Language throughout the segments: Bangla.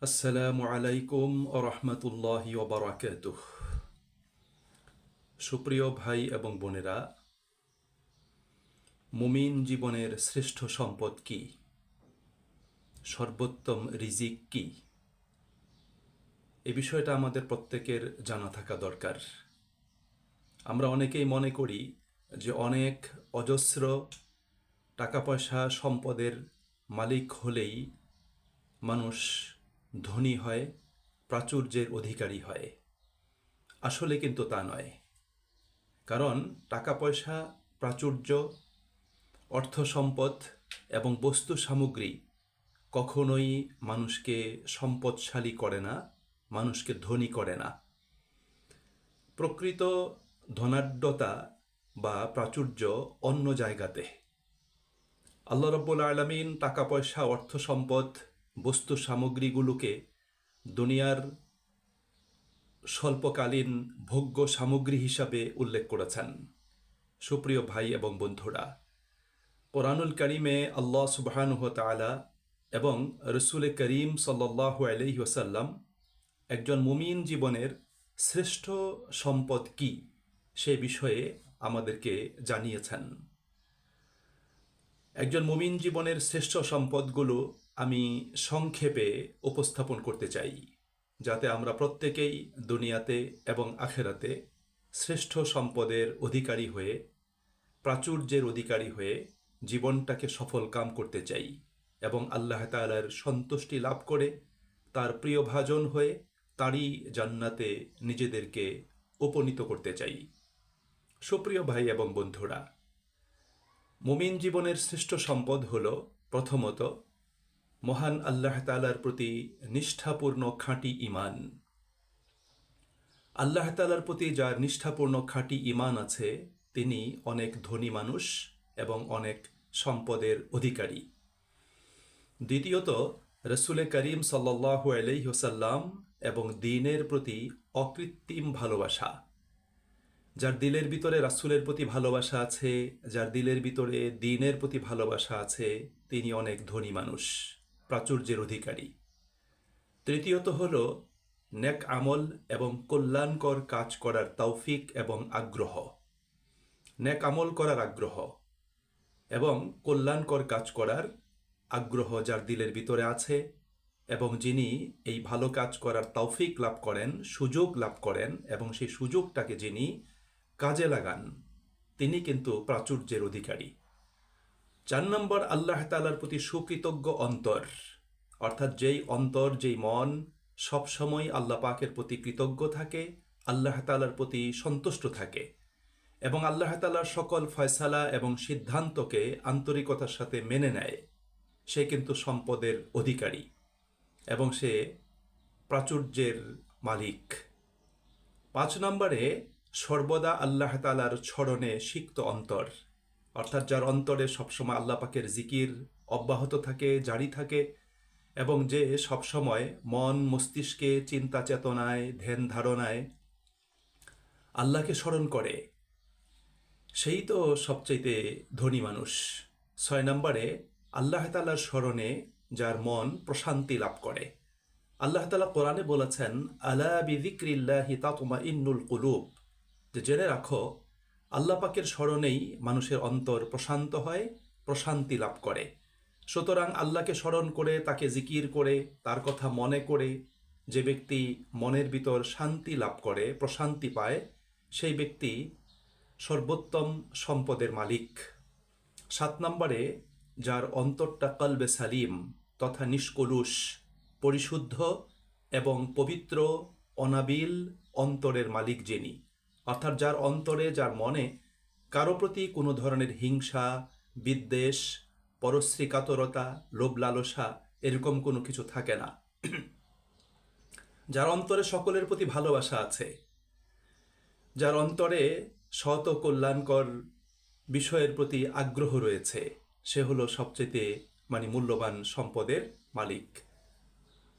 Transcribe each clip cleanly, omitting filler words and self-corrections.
আসসালামু আলাইকুম রহমতুল্লাহি ওবরাকাতুহ। সুপ্রিয় ভাই এবং বোনেরা, মুমিন জীবনের শ্রেষ্ঠ সম্পদ কি? সর্বোত্তম রিজিক কি? এই বিষয়টা আমাদের প্রত্যেকের জানা থাকা দরকার। আমরা অনেকেই মনে করি যে অনেক অজস্র টাকা পয়সা সম্পদের মালিক হলেই মানুষ ধনী হয়, প্রাচুর্যের অধিকারী হয়। আসলে কিন্তু তা নয়। কারণ টাকা পয়সা, প্রাচুর্য, অর্থ সম্পদ এবং বস্তু সামগ্রী কখনোই মানুষকে সম্পদশালী করে না, মানুষকে ধনী করে না। প্রকৃত ধনাঢ্যতা বা প্রাচুর্য অন্য জায়গাতে। আল্লাহ রাব্বুল আলামিন টাকা পয়সা, অর্থ সম্পদ, বস্তু সামগ্রীগুলোকে দুনিয়ার স্বল্পকালীন ভোগ্য সামগ্রী হিসাবে উল্লেখ করেছেন। সুপ্রিয় ভাই এবং বন্ধুরা, কোরআনুল কারীমে আল্লাহ সুবহানাহু ওয়া তাআলা এবং রসুল করিম সাল্লাল্লাহু আলাইহি ওয়াসাল্লাম একজন মুমিন জীবনের শ্রেষ্ঠ সম্পদ কি সে বিষয়ে আমাদেরকে জানিয়েছেন। একজন মুমিন জীবনের শ্রেষ্ঠ সম্পদগুলো আমি সংক্ষেপে উপস্থাপন করতে চাই, যাতে আমরা প্রত্যেকেই দুনিয়াতে এবং আখেরাতে শ্রেষ্ঠ সম্পদের অধিকারী হয়ে, প্রাচুর্যের অধিকারী হয়ে জীবনটাকে সফল কাম করতে চাই এবং আল্লাহ তাআলার সন্তুষ্টি লাভ করে তার প্রিয়ভাজন হয়ে তারই জান্নাতে নিজেদেরকে উপনীত করতে চাই। সুপ্রিয় ভাই এবং বন্ধুরা, মুমিন জীবনের শ্রেষ্ঠ সম্পদ হল প্রথমত মহান আল্লাহ তাআলার প্রতি নিষ্ঠাপূর্ণ খাঁটি ঈমান। আল্লাহ তাআলার প্রতি যার নিষ্ঠাপূর্ণ খাঁটি ঈমান আছে তিনি অনেক ধনী মানুষ এবং অনেক সম্পদের অধিকারী। দ্বিতীয়ত রসুল করিম সাল্লাল্লাহু আলাইহি ওয়াসাল্লাম এবং দ্বীনের প্রতি অকৃত্রিম ভালোবাসা। যার দিলের ভিতরে রাসূলের প্রতি ভালোবাসা আছে, যার দিলের ভিতরে দ্বীনের প্রতি ভালোবাসা আছে, তিনি অনেক ধনী মানুষ, প্রাচুর্যের অধিকারী। তৃতীয়ত হল নেক আমল এবং কল্যাণকর কাজ করার তৌফিক এবং আগ্রহ। নেক আমল করার আগ্রহ এবং কল্যাণকর কাজ করার আগ্রহ যার দিলের ভিতরে আছে এবং যিনি এই ভালো কাজ করার তৌফিক লাভ করেন, সুযোগ লাভ করেন এবং সেই সুযোগটাকে যিনি কাজে লাগান, তিনি কিন্তু প্রাচুর্যের অধিকারী। 4 নম্বর, আল্লাহ তাআলার প্রতি সুকৃতজ্ঞ অন্তর, অর্থাৎ যেই অন্তর, যেই মন সবসময় আল্লাহ পাকের প্রতি কৃতজ্ঞ থাকে, আল্লাহ তাআলার প্রতি সন্তুষ্ট থাকে এবং আল্লাহ তাআলার সকল ফয়সালা এবং সিদ্ধান্তকে আন্তরিকতার সাথে মেনে নেয়, সে কিন্তু সম্পদের অধিকারী এবং সে প্রাচুর্যের মালিক। 5 নম্বরে সর্বদা আল্লাহ তাআলার স্মরণে সিক্ত অন্তর, অর্থাৎ যার অন্তরে সবসময় আল্লাহ পাকের জিকির অব্যাহত থাকে, জারি থাকে এবং যে সবসময় মন মস্তিষ্কে চিন্তা চেতনায় ধ্যান ধারণায় আল্লাহকে স্মরণ করে, সেই তো সবচাইতে ধনী মানুষ। 6 নম্বরে আল্লাহ তাআলার স্মরণে যার মন প্রশান্তি লাভ করে। আল্লাহ তাআলা কোরআনে বলেছেন, আলা বিযিক্রিল্লাহি তাতমাইন্নুল কুলুব, যে জেনে রাখো আল্লাহ পাকের স্মরণেই মানুষের অন্তর প্রশান্ত হয়, প্রশান্তি লাভ করে। সুতরাং আল্লাহকে স্মরণ করে, তাকে জিকির করে, তার কথা মনে করে যে ব্যক্তি মনের ভিতর শান্তি লাভ করে, প্রশান্তি পায়, সেই ব্যক্তি সর্বোত্তম সম্পদের মালিক। 7 নম্বরে যার অন্তরটা কলবে সালিম তথা নিষ্কলুষ, পরিশুদ্ধ এবং পবিত্র, অনাবিল অন্তরের মালিক যিনি, অর্থাৎ যার অন্তরে, যার মনে কারো প্রতি কোনো ধরনের হিংসা, বিদ্বেষ, পরশ্রী কাতরতা, লোভ লালসা এরকম কোনো কিছু থাকে না। যার অন্তরে সকলের প্রতি ভালোবাসা আছে, যার অন্তরে সৎ ও কল্যাণকর বিষয়ের প্রতি আগ্রহ রয়েছে, সে হলো সবচেয়ে মূল্যবান সম্পদের মালিক।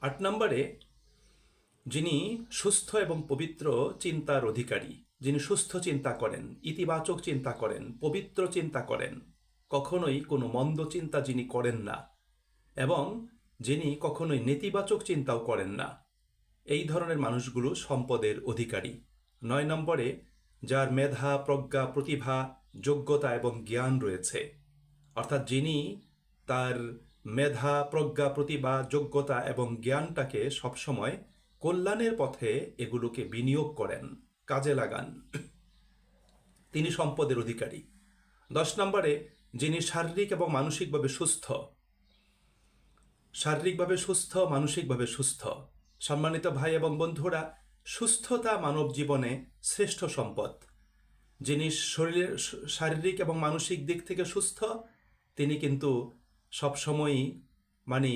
8 নম্বরে যিনি সুস্থ এবং পবিত্র চিন্তার অধিকারী, যিনি সুস্থ চিন্তা করেন, ইতিবাচক চিন্তা করেন, পবিত্র চিন্তা করেন, কখনোই কোনো মন্দ চিন্তা যিনি করেন না এবং যিনি কখনোই নেতিবাচক চিন্তাও করেন না। এই ধরনের মানুষগুলো সম্পদের অধিকারী। 9 নম্বরে, যার মেধা, প্রজ্ঞা, প্রতিভা, যোগ্যতা এবং জ্ঞান রয়েছে, অর্থাৎ যিনি তার মেধা, প্রজ্ঞা, প্রতিভা, যোগ্যতা এবং জ্ঞানটাকে সবসময় কল্যাণের পথে এগুলোকে বিনিয়োগ করেন, কাজে লাগান, তিনি সম্পদের অধিকারী। 10 নম্বরে, যিনি শারীরিক এবং মানসিকভাবে সুস্থ, শারীরিকভাবে সুস্থ, মানসিকভাবে সুস্থ। সম্মানিত ভাই এবং বন্ধুরা, সুস্থতা মানব জীবনে শ্রেষ্ঠ সম্পদ। যিনি শরীরের শারীরিক এবং মানসিক দিক থেকে সুস্থ, তিনি কিন্তু সবসময়ই মানে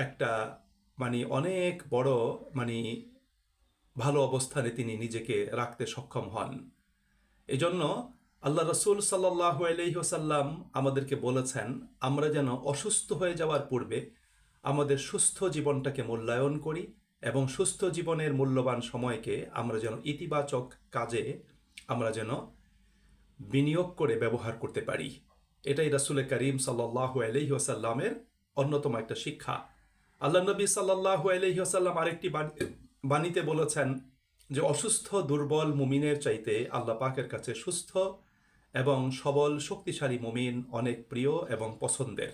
একটা অনেক বড় মানে ভালো অবস্থানে তিনি নিজেকে রাখতে সক্ষম হন। এজন্য আল্লাহ রসুল সাল্লাল্লাহু আলাইহি ওয়াসাল্লাম আমাদেরকে বলেছেন, আমরা যেন অসুস্থ হয়ে যাওয়ার পূর্বে আমাদের সুস্থ জীবনটাকে মূল্যায়ন করি এবং সুস্থ জীবনের মূল্যবান সময়কে আমরা যেন ইতিবাচক কাজে আমরা যেন বিনিয়োগ করে ব্যবহার করতে পারি। এটাই রাসূল করিম সাল্লাল্লাহু আলাইহি ওয়াসাল্লামের অন্যতম একটা শিক্ষা। আল্লাহ নবী সাল্লাল্লাহু আলাইহি ওয়াসাল্লাম আরেকটি বাণীতে বলেছেন যে অসুস্থ দুর্বল মুমিনের চাইতে আল্লাহ পাকের কাছে সুস্থ এবং সবল শক্তিশালী মুমিন অনেক প্রিয় এবং পছন্দের।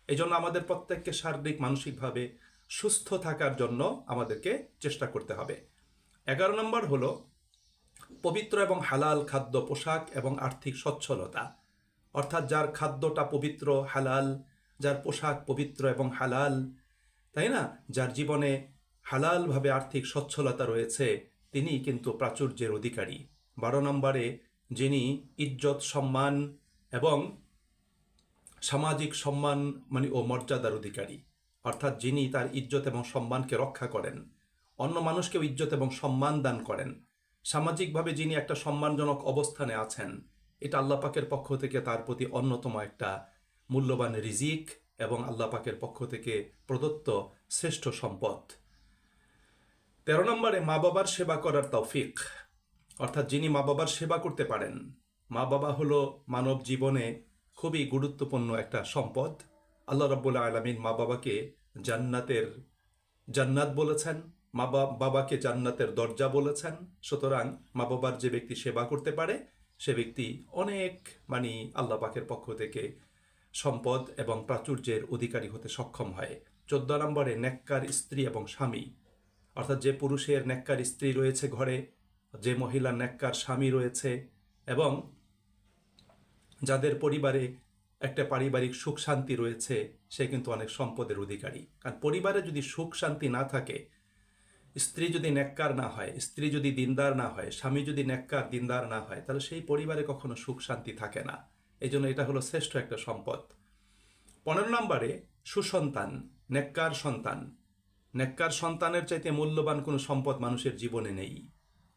এই জন্য আমাদের প্রত্যেককে শারীরিক মানসিকভাবে সুস্থ থাকার জন্য আমাদেরকে চেষ্টা করতে হবে। 11 নম্বর হলো পবিত্র এবং হালাল খাদ্য, পোশাক এবং আর্থিক সচ্ছলতা। অর্থাৎ যার খাদ্যটা পবিত্র, হালাল, যার পোশাক পবিত্র এবং হালাল, তাই না, যার জীবনে হালালভাবে আর্থিক সচ্ছলতা রয়েছে, তিনি কিন্তু প্রাচুর্যের অধিকারী। 12 নম্বরে, যিনি ইজ্জত, সম্মান এবং সামাজিক সম্মান ও মর্যাদার অধিকারী। অর্থাৎ যিনি তার ইজ্জত এবং সম্মানকে রক্ষা করেন, অন্য মানুষকেও ইজ্জত এবং সম্মান দান করেন, সামাজিকভাবে যিনি একটা সম্মানজনক অবস্থানে আছেন, এটা আল্লাহ পাকের পক্ষ থেকে তার প্রতি অন্যতম একটা মূল্যবান রিজিক এবং আল্লাহ পাকের পক্ষ থেকে প্রদত্ত শ্রেষ্ঠ সম্পদ। 13 নম্বরে, মা বাবার সেবা করার তৌফিক। অর্থাৎ যিনি মা বাবার সেবা করতে পারেন। মা বাবা হলো মানব জীবনে খুবই গুরুত্বপূর্ণ একটা সম্পদ। আল্লাহ রাব্বুল আলামিন মা বাবাকে জান্নাত বলেছেন, বাবাকে জান্নাতের দরজা বলেছেন। সুতরাং মা বাবার যে ব্যক্তি সেবা করতে পারে সে ব্যক্তি অনেক আল্লাহ পাকের পক্ষ থেকে সম্পদ এবং প্রাচুর্যের অধিকারী হতে সক্ষম হয়। 14 নম্বরে, নেককার স্ত্রী এবং স্বামী। অর্থাৎ যে পুরুষের নেককার স্ত্রী রয়েছে ঘরে, যে মহিলার নেককার স্বামী রয়েছে এবং যাদের পরিবারে একটা পারিবারিক সুখ শান্তি রয়েছে, সে কিন্তু অনেক সম্পদের অধিকারী। কারণ পরিবারে যদি সুখ শান্তি না থাকে, স্ত্রী যদি নেককার না হয়, স্ত্রী যদি দিনদার না হয়, স্বামী যদি নেককার দিনদার না হয়, তাহলে সেই পরিবারে কখনো সুখ শান্তি থাকে না। এই জন্য এটা হলো শ্রেষ্ঠ একটা সম্পদ। 15 নম্বরে, সুসন্তান, নেককার সন্তান। নেককার সন্তানের চাইতে মূল্যবান কোনো সম্পদ মানুষের জীবনে নেই।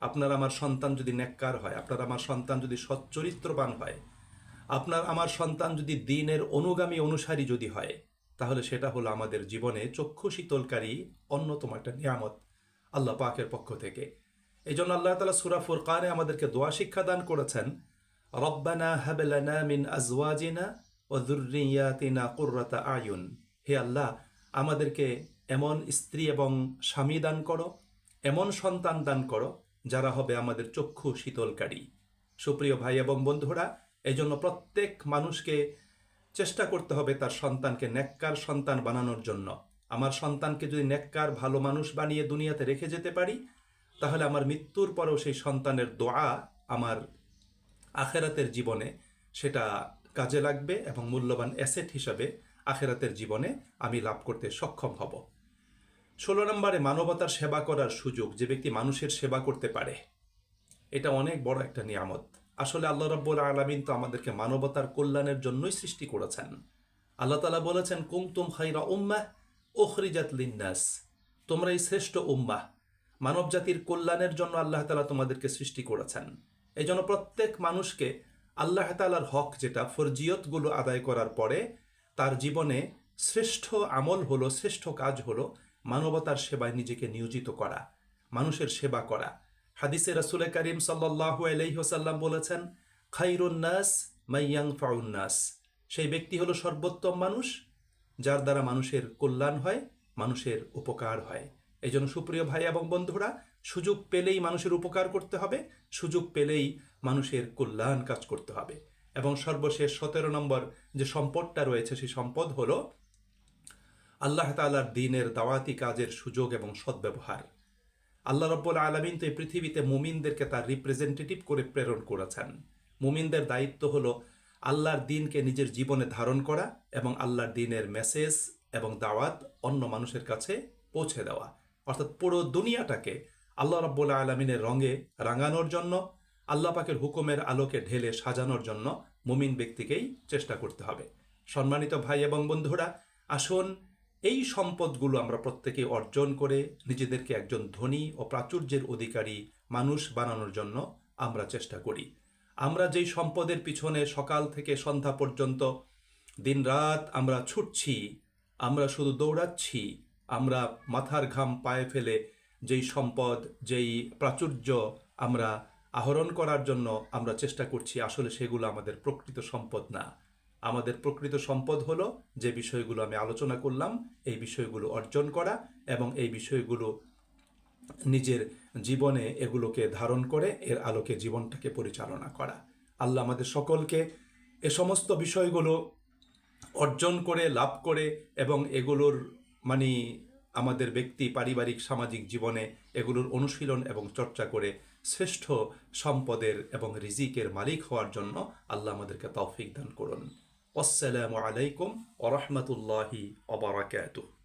আপনার আমার সন্তান যদি নেককার হয়, আপনার আমার সন্তান যদি সচ্চরিত্রবান হয়, আপনার আমার সন্তান যদি দ্বীনের অনুগামী অনুসারী যদি হয়, তাহলে সেটা হলো আমাদের জীবনে চক্ষু শীতলকারী অন্যতম একটা নিয়ামত আল্লাহ পাকের পক্ষ থেকে। এই জন্য আল্লাহ তাআলা সূরা ফুরকানে আমাদেরকে দোয়া শিক্ষা দান করেছেন, রব্বানা হাব লানা মিন আজওয়াজিনা ওয়া যুররিয়াতিনা কুররাতা আয়ুন। হে আল্লাহ, আমাদেরকে এমন স্ত্রী এবং স্বামী দান করো, এমন সন্তান দান করো যারা হবে আমাদের চক্ষু শীতলকারী। সুপ্রিয় ভাই এবং বন্ধুরা, এই জন্য প্রত্যেক মানুষকে চেষ্টা করতে হবে তার সন্তানকে নেককার সন্তান বানানোর জন্য। আমার সন্তানকে যদি নেককার ভালো মানুষ বানিয়ে দুনিয়াতে রেখে যেতে পারি, তাহলে আমার মৃত্যুর পরেও সেই সন্তানের দোয়া আমার আখেরাতের জীবনে সেটা কাজে লাগবে এবং মূল্যবান অ্যাসেট হিসাবে আখেরাতের জীবনে আমি লাভ করতে সক্ষম হব। 16 নম্বরে, মানবতার সেবা করার সুযোগ। যে ব্যক্তি মানুষের সেবা করতে পারে, এটা অনেক বড় একটা নিয়ামত। আসলে আল্লাহ রাব্বুল আলামিন তো আমাদেরকে মানবতার কল্যাণের জন্যই সৃষ্টি করেছেন। আল্লাহ তাআলা বলেছেন, কুনতুম খায়রা উম্মাহ উখরিজাত লিন্নাস। তোমরাই শ্রেষ্ঠ উম্মাহ, মানব জাতির কল্যাণের জন্য আল্লাহ তাআলা তোমাদেরকে সৃষ্টি করেছেন। এই জন্য প্রত্যেক মানুষকে আল্লাহ তাআলার হক, যেটা ফরজিয়তগুলো আদায় করার পরে তার জীবনে শ্রেষ্ঠ আমল হলো, শ্রেষ্ঠ কাজ হলো মানবতার সেবায় নিজেকে নিয়োজিত করা, মানুষের সেবা করা। হাদিসে রাসূল করিম সাল্লাল্লাহু আলাইহি ওয়াসাল্লাম বলেছেন, খায়রুন নাস মান ইয়ানফাউন নাস। সেই ব্যক্তি হলো সর্বোত্তম মানুষ যার দ্বারা মানুষের কল্যাণ হয় মানুষের উপকার হয়। এই জন্য সুপ্রিয় ভাই এবং বন্ধুরা, সুযোগ পেলেই মানুষের উপকার করতে হবে, সুযোগ পেলেই মানুষের কল্যাণ কাজ করতে হবে। এবং সর্বশেষ 17 নম্বর যে সম্পদটা রয়েছে, সেই সম্পদ হলো আল্লাহ তাআলার দ্বীনের দাওয়াতি কাজের সুযোগ এবং সদ্ব্যবহার। আল্লাহ রাব্বুল আলামিন তো এই পৃথিবীতে মুমিনদেরকে তার রিপ্রেজেন্টেটিভ করে প্রেরণ করেছেন। মুমিনদের দায়িত্ব হলো আল্লাহর দ্বীনকে নিজের জীবনে ধারণ করা এবং আল্লাহর দ্বীনের মেসেজ এবং দাওয়াত অন্য মানুষের কাছে পৌঁছে দেওয়া। অর্থাৎ পুরো দুনিয়াটাকে আল্লাহ রাব্বুল আলামিনের রঙে রাঙানোর জন্য, আল্লাহ পাকের হুকুমের আলোকে ঢেলে সাজানোর জন্য মুমিন ব্যক্তিকেই চেষ্টা করতে হবে। সম্মানিত ভাই এবং বন্ধুরা, আসুন এই সম্পদগুলো আমরা প্রত্যেকে অর্জন করে নিজেদেরকে একজন ধনী ও প্রাচুর্যের অধিকারী মানুষ বানানোর জন্য আমরা চেষ্টা করি। আমরা যেই সম্পদের পিছনে সকাল থেকে সন্ধ্যা পর্যন্ত দিনরাত আমরা ছুটছি, আমরা শুধু দৌড়াচ্ছি, আমরা মাথার ঘাম পায়ে ফেলে যেই সম্পদ, যেই প্রাচুর্য আমরা আহরণ করার জন্য আমরা চেষ্টা করছি, আসলে সেগুলো আমাদের প্রকৃত সম্পদ না। আমাদের প্রকৃত সম্পদ হলো যে বিষয়গুলো আমি আলোচনা করলাম, এই বিষয়গুলো অর্জন করা এবং এই বিষয়গুলো নিজের জীবনে এগুলোকে ধারণ করে এর আলোকে জীবনটাকে পরিচালনা করা। আল্লাহ আমাদের সকলকে এ সমস্ত বিষয়গুলো অর্জন করে, লাভ করে এবং এগুলোর মানে আমাদের ব্যক্তি, পারিবারিক, সামাজিক জীবনে এগুলোর অনুশীলন এবং চর্চা করে শ্রেষ্ঠ সম্পদের এবং রিজিকের মালিক হওয়ার জন্য আল্লাহ আমাদেরকে তৌফিক দান করুন। আসসালামু আলাইকুম ওয়া রাহমাতুল্লাহি ওয়া বারাকাতুহু।